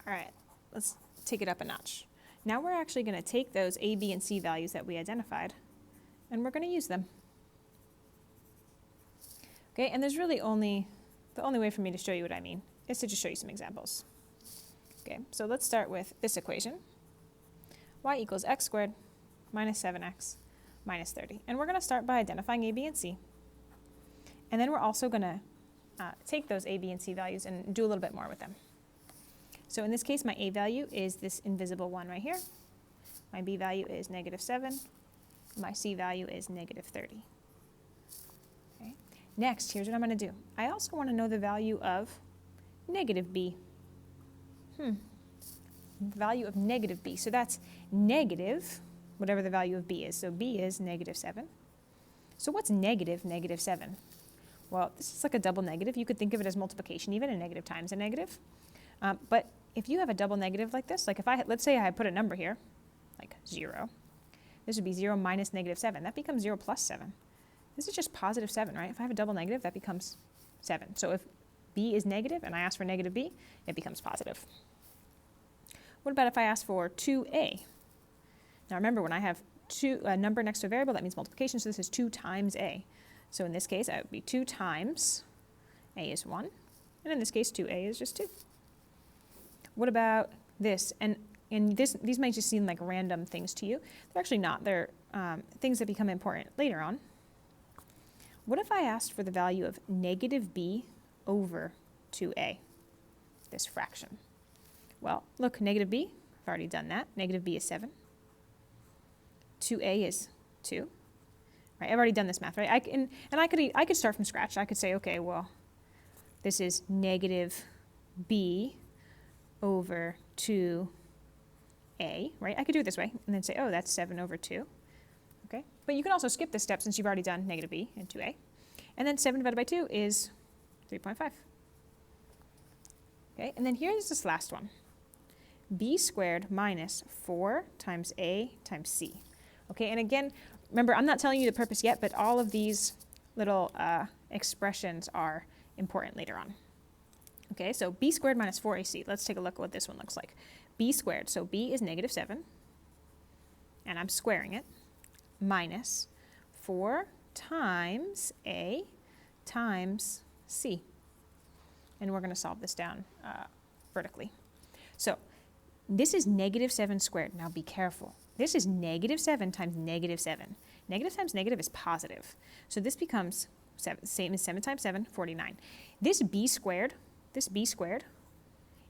All right, let's take it up a notch. Now we're actually going to take those a, b, and c values that we identified, and we're going to use them. Okay, and there's really the only way for me to show you what I mean is to just show you some examples. Okay, so let's start with this equation. Y equals x squared minus 7x minus 30. And we're going to start by identifying a, b, and c. And then we're also going to take those a, b, and c values and do a little bit more with them. So in this case, my a value is this invisible 1 right here. My b value is negative 7. My c value is negative 30. Okay. Next, here's what I'm going to do. I also want to know the value of negative b. Value of negative b. So that's negative, whatever the value of b is. So b is negative 7. So what's negative 7? Well, this is like a double negative. You could think of it as multiplication, even a negative times a negative. But if you have a double negative like this, like if let's say I put a number here, like 0, this would be 0 minus negative 7. That becomes 0 plus 7. This is just positive 7, right? If I have a double negative, that becomes 7. So if b is negative and I ask for negative b, it becomes positive. What about if I ask for 2a? Now remember, when I have a number next to a variable, that means multiplication, so this is 2 times a. So in this case, that would be 2 times a is 1, and in this case, 2a is just 2. What about this? And these might just seem like random things to you. They're actually not. They're things that become important later on. What if I asked for the value of negative b over 2a, this fraction? Well, look, negative b, I've already done that. Negative b is 7. 2a is 2. Right, I've already done this math, right? I could start from scratch. I could say, okay, well, this is negative b over 2a, right? I could do it this way and then say, oh, that's 7 over 2. Okay, but you can also skip this step since you've already done negative b and 2a. And then 7 divided by 2 is 3.5. Okay, and then here's this last one. B squared minus 4 times a times c. Okay, and again, remember, I'm not telling you the purpose yet, but all of these little expressions are important later on. Okay, so b squared minus 4ac. Let's take a look at what this one looks like. B squared, so b is negative 7, and I'm squaring it, minus 4 times a times c. And we're going to solve this down vertically. So this is negative 7 squared. Now be careful. This is negative 7 times negative 7. Negative times negative is positive. So this becomes same as 7 times 7, 49. This b squared,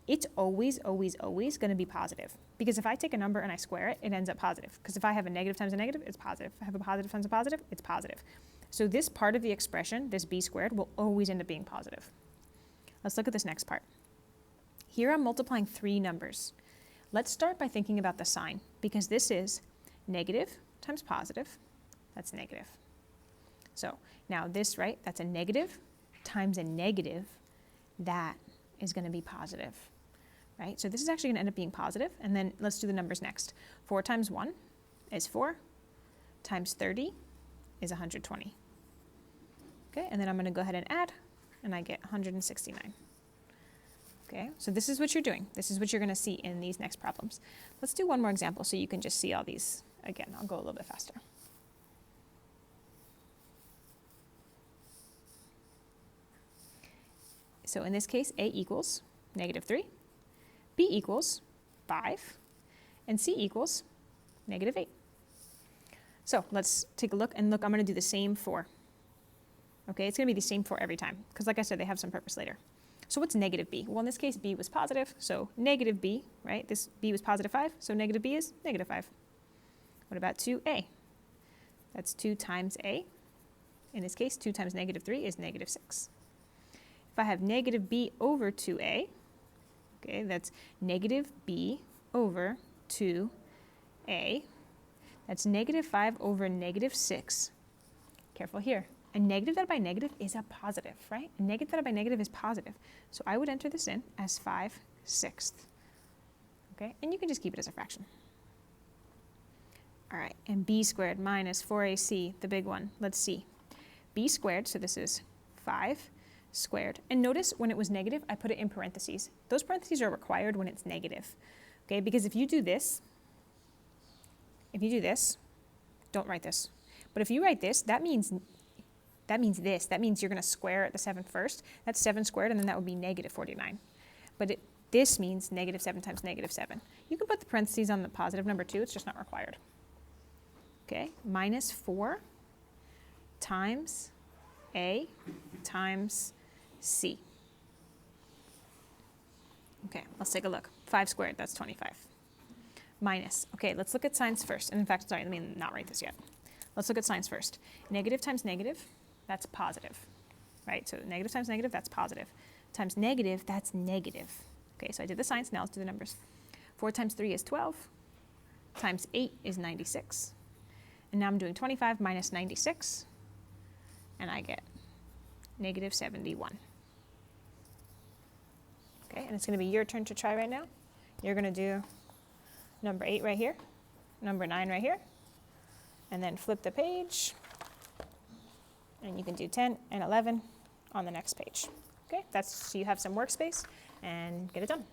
it's always, always, always going to be positive. Because if I take a number and I square it, it ends up positive. Because if I have a negative times a negative, it's positive. If I have a positive times a positive, it's positive. So this part of the expression, this b squared, will always end up being positive. Let's look at this next part. Here I'm multiplying 3 numbers. Let's start by thinking about the sign, because this is negative times positive. That's negative. So now this, right, that's a negative times a negative. That is going to be positive, right? So this is actually going to end up being positive. And then let's do the numbers next. 4 times 1 is 4, times 30 is 120. Okay, and then I'm going to go ahead and add, and I get 169. Okay, so this is what you're doing. This is what you're going to see in these next problems. Let's do one more example so you can just see all these. Again, I'll go a little bit faster. So in this case, a equals negative 3, b equals 5, and c equals negative 8. So let's take a look, and look, I'm going to do the same for. Okay, it's going to be the same for every time, because like I said, they have some purpose later. So what's negative b? Well, in this case, b was positive, so negative b, right? This b was positive 5, so negative b is negative 5. What about 2a? That's 2 times a. In this case, 2 times negative 3 is negative 6. If I have negative b over 2a, okay, that's negative b over 2a. That's negative 5 over negative 6. Careful here. A negative divided by negative is a positive, right? A negative divided by negative is positive. So I would enter this in as 5/6. Okay, and you can just keep it as a fraction. All right, and b squared minus 4ac, the big one. Let's see. B squared, so this is 5 squared. And notice when it was negative, I put it in parentheses. Those parentheses are required when it's negative, okay? Because if you do this, don't write this. But if you write this, that means this. That means you're going to square the 7 first. That's 7 squared, and then that would be negative 49. But this means negative 7 times negative 7. You can put the parentheses on the positive number too. It's just not required. Okay, minus 4 times A times C. Okay, let's take a look. 5 squared, that's 25. Minus, okay, let's look at signs first. And in fact, sorry, let me not write this yet. Let's look at signs first. Negative times negative, that's positive, right? So negative times negative, that's positive. Times negative, that's negative. Okay, so I did the signs, now let's do the numbers. 4 times 3 is 12, times 8 is 96. And now I'm doing 25 minus 96, and I get negative 71. Okay, and it's going to be your turn to try right now. You're going to do number 8 right here, number 9 right here, and then flip the page, and you can do 10 and 11 on the next page. Okay, that's so you have some workspace, and get it done.